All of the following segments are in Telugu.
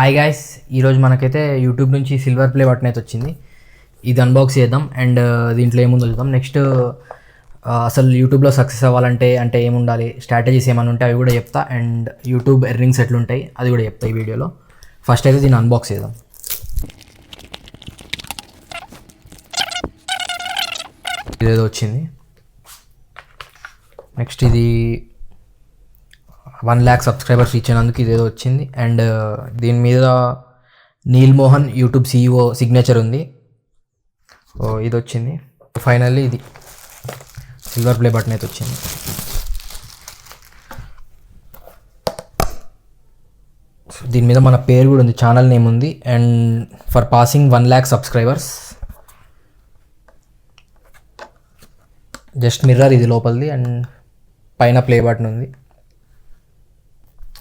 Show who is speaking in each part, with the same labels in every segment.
Speaker 1: హాయ్ గైస్, ఈరోజు మనకైతే యూట్యూబ్ నుంచి సిల్వర్ ప్లే బటన్ అయితే వచ్చింది. ఇది అన్బాక్స్ చేద్దాం అండ్ దీంట్లో ఏముందో చూద్దాం. నెక్స్ట్ అసలు యూట్యూబ్లో సక్సెస్ అవ్వాలంటే ఏముండాలి, స్ట్రాటజీస్ ఏమైనా ఉంటే అవి కూడా చెప్తా. అండ్ యూట్యూబ్ ఎర్నింగ్స్ ఎట్లుంటాయి అది కూడా చెప్తా ఈ వీడియోలో. ఫస్ట్ అయితే దీన్ని అన్బాక్స్ చేద్దాం. ఇదేదో వచ్చింది. నెక్స్ట్ ఇది 1 lakh సబ్స్క్రైబర్స్ ఇచ్చినందుకు ఇదేదో వచ్చింది. అండ్ దీని మీద Neel Mohan YouTube CEO signature ఉంది. ఇది వచ్చింది. ఫైనల్లీ ఇది సిల్వర్ ప్లే బటన్ అయితే వచ్చింది. దీని మీద మన పేరు కూడా ఉంది, ఛానల్ నేమ్ ఉంది. And for passing 1 lakh subscribers. Just mirror ఇది లోపలిది అండ్ పైన ప్లే బటన్ ఉంది.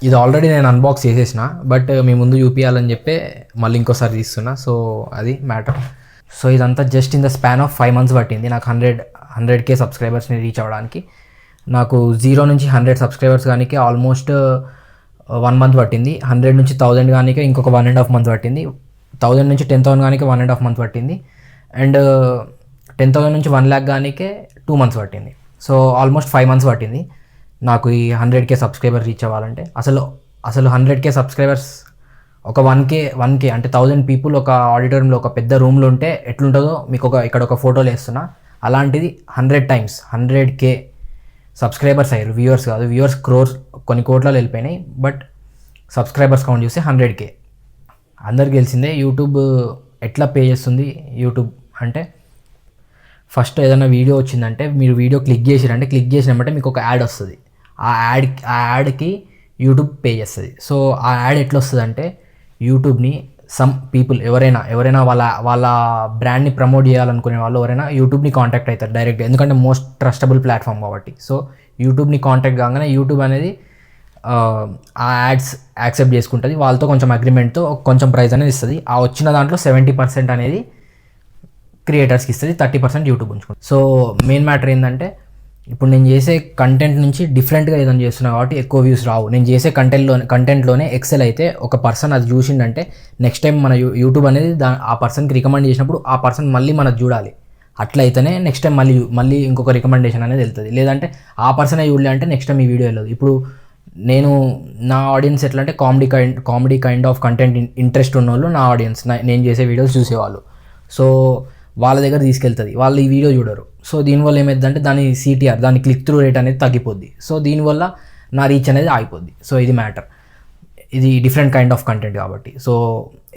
Speaker 1: ఇది ఆల్రెడీ నేను అన్బాక్స్ చేసేసిన, బట్ మీ ముందు చూపించాలని చెప్పి మళ్ళీ ఇంకోసారి తీస్తున్నా. సో అది మ్యాటర్. సో ఇదంతా just in the span of 5 months పట్టింది నాకు 100K సబ్స్క్రైబర్స్ని రీచ్ అవ్వడానికి. నాకు 0 నుంచి 100 సబ్స్క్రైబర్స్ కానీ ఆల్మోస్ట్ 1 month పట్టింది. 100 నుంచి 1000 కానీ ఇంకొక 1.5 months పట్టింది. 1000 నుంచి 10,000 కానీ 1.5 months పట్టింది. అండ్ 10,000 నుంచి 1 lakh కానీ 2 months పట్టింది. సో ఆల్మోస్ట్ 5 months పట్టింది నాకు ఈ 100K సబ్స్క్రైబర్ రీచ్ అవ్వాలంటే. అసలు 100K సబ్స్క్రైబర్స్ ఒక 1K అంటే 1000 people ఒక ఆడిటోరియంలో ఒక పెద్ద రూమ్లో ఉంటే ఎట్లుంటుందో మీకు ఇక్కడ ఒక ఫోటోలు వేస్తున్నా. అలాంటిది 100 times 100K సబ్స్క్రైబర్స్ అయ్యారు. వ్యూవర్స్ కాదు, వ్యూవర్స్ క్రోర్స్ కొన్ని కోట్లలో వెళ్ళిపోయినాయి. బట్ సబ్స్క్రైబర్స్ కౌంట్ చూస్తే 100K. అందరికి తెలిసిందే యూట్యూబ్ ఎట్లా పే చేస్తుంది. యూట్యూబ్ అంటే ఫస్ట్ ఏదైనా వీడియో వచ్చిందంటే మీరు వీడియో క్లిక్ చేసినామంటే మీకు ఒక యాడ్ వస్తుంది. ఆ యాడ్కి యూట్యూబ్ పే చేస్తుంది. సో ఆ యాడ్ ఎట్లా వస్తుంది అంటే యూట్యూబ్ని సమ్ పీపుల్ ఎవరైనా వాళ్ళ బ్రాండ్ని ప్రమోట్ చేయాలనుకునే వాళ్ళు ఎవరైనా యూట్యూబ్ని కాంటాక్ట్ అవుతారు డైరెక్ట్గా. ఎందుకంటే మోస్ట్ ట్రస్టబుల్ ప్లాట్ఫామ్ కాబట్టి. సో యూట్యూబ్ని కాంటాక్ట్ కాగానే యూట్యూబ్ అనేది ఆ యాడ్స్ యాక్సెప్ట్ చేసుకుంటుంది. వాళ్ళతో కొంచెం అగ్రిమెంట్తో కొంచెం ప్రైస్ అనేది ఇస్తుంది. ఆ వచ్చిన దాంట్లో 70% అనేది క్రియేటర్స్కి ఇస్తుంది, 30% యూట్యూబ్ ఉంచుకుంటుంది. సో మెయిన్ మ్యాటర్ ఏంటంటే ఇప్పుడు నేను చేసే కంటెంట్ నుంచి డిఫరెంట్గా ఏదైనా చేస్తున్నా కాబట్టి ఎక్కువ వ్యూస్ రావు. నేను చేసే కంటెంట్లోనే ఎక్సెల్ అయితే ఒక పర్సన్ అది చూసిండంటే నెక్స్ట్ టైం మన యూట్యూబ్ అనేది ఆ పర్సన్కి రికమెండ్ చేసినప్పుడు ఆ పర్సన్ మళ్ళీ మనకు చూడాలి. అట్లా అయితేనే నెక్స్ట్ టైం మళ్ళీ ఇంకొక రికమెండేషన్ అనేది వెళ్తుంది. లేదంటే ఆ పర్సనే చూడలే అంటే నెక్స్ట్ టైం ఈ వీడియో వెళ్ళదు. ఇప్పుడు నా ఆడియన్స్ ఎట్లా అంటే comedy kind of content interest ఉన్న వాళ్ళు నా ఆడియన్స్, నేను చేసే వీడియోస్ చూసేవాళ్ళు. సో వాళ్ళ దగ్గర తీసుకెళ్తుంది, వాళ్ళు ఈ వీడియో చూడరు. సో దీనివల్ల ఏమైందంటే దాని CTR, దాని క్లిక్ త్రూ రేట్ అనేది తగ్గిపోద్ది. సో దీనివల్ల నా రీచ్ అనేది ఆగిపోద్ది. సో ఇది మ్యాటర్. ఇది డిఫరెంట్ కైండ్ ఆఫ్ కంటెంట్ కాబట్టి. సో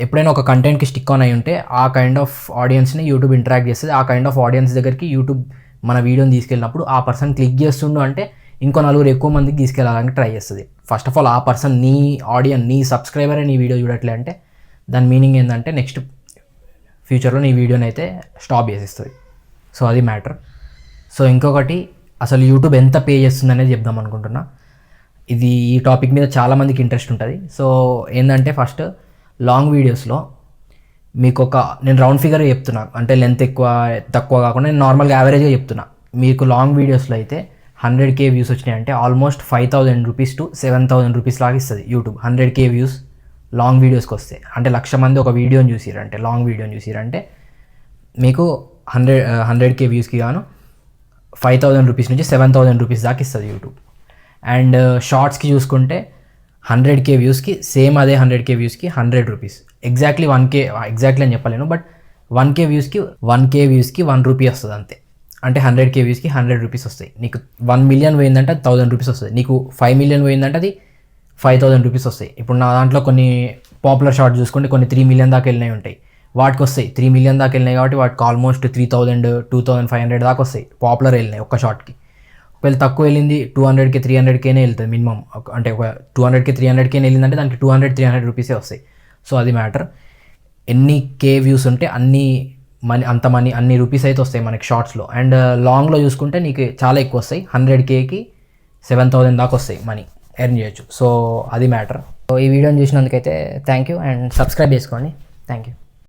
Speaker 1: ఎప్పుడైనా ఒక కంటెంట్కి స్టిక్ ఆన్ అయి ఉంటే ఆ కైండ్ ఆఫ్ ఆడియన్స్ని యూట్యూబ్ ఇంటరాక్ట్ చేస్తుంది. ఆ కైండ్ ఆఫ్ ఆడియన్స్ దగ్గరికి యూట్యూబ్ మన వీడియోని తీసుకెళ్ళినప్పుడు ఆ పర్సన్ క్లిక్ చేస్తుండు అంటే ఇంకో 4 ఎక్కువ మందికి తీసుకెళ్ళాలని ట్రై చేస్తుంది. ఫస్ట్ ఆఫ్ ఆల్ ఆ పర్సన్ నీ సబ్స్క్రైబరే నీ వీడియో చూడట్లే అంటే దాని మీనింగ్ ఏంటంటే నెక్స్ట్ ఫ్యూచర్లో నీ వీడియోని అయితే స్టాప్ చేసేస్తుంది. సో అది మ్యాటర్. సో ఇంకొకటి, అసలు యూట్యూబ్ ఎంత పే చేస్తుంది అనేది చెప్దాం అనుకుంటున్నా. ఈ టాపిక్ మీద చాలామందికి ఇంట్రెస్ట్ ఉంటుంది. సో ఏంటంటే ఫస్ట్ లాంగ్ వీడియోస్లో మీకు నేను రౌండ్ ఫిగర్ చెప్తున్నా, అంటే లెంత్ తక్కువ కాకుండా నేను నార్మల్గా యావరేజ్గా చెప్తున్నా. మీకు లాంగ్ వీడియోస్లో అయితే 100K వ్యూస్ వచ్చినాయి అంటే ఆల్మోస్ట్ 5,000 rupees to 7,000 rupees లాగా ఇస్తుంది యూట్యూబ్. 100K వ్యూస్ లాంగ్ వీడియోస్కి వస్తే అంటే 1,00,000 మంది ఒక వీడియోని చూసిరంటే, లాంగ్ వీడియోని చూసిరంటే మీకు 100K వ్యూస్కి గాను 5,000 rupees నుంచి 7,000 rupees దాకా ఇస్తుంది యూట్యూబ్. అండ్ షార్ట్స్కి చూసుకుంటే 100K వ్యూస్కి సేమ్ అదే 100K వ్యూస్కి 100 rupees. Exactly 1K exactly అని చెప్పలేను, బట్ 1K వ్యూస్కి 1 రూపీ వస్తుంది అంతే. అంటే 100K వ్యూస్కి 100 rupees వస్తాయి. నీకు 1 million పోయిందంటే 1,000 rupees వస్తుంది. నీకు 5 million పోయిందంటే అది 5,000 rupees వస్తాయి. ఇప్పుడు నా దాంట్లో కొన్ని పాపులర్ షార్ట్ చూసుకుంటే కొన్ని 3 million దాకా వెళ్ళినాయి ఉంటాయి. వాటికి వస్తాయి 3 million దాకా వెళ్ళినాయి కాబట్టి వాటికి ఆల్మోస్ట్ 3,000 2,500 దాకా వస్తాయి. పాపులర్ వెళ్ళినాయి ఒక్క షార్ట్కి. ఒకవేళ తక్కువ వెళ్ళింది 200K 300Kనే వెళ్తుంది మినిమం. అంటే ఒక 200K 300Kనే వెళ్ళిందంటే దానికి 200-300 rupees వస్తాయి. సో అది మ్యాటర్. ఎన్ని K వ్యూస్ ఉంటే అన్ని రూపీస్ అయితే వస్తాయి మనకి షార్ట్స్లో. అండ్ లాంగ్లో చూసుకుంటే నీకు చాలా ఎక్కువ వస్తాయి. 100Kకి 7,000 దాకా వస్తాయి మనీ ఎర్న్ చేయొచ్చు. సో అది మ్యాటర్. సో ఈ వీడియోని చూసినందుకైతే థ్యాంక్ యూ అండ్ సబ్స్క్రైబ్ చేసుకోండి. Thank you.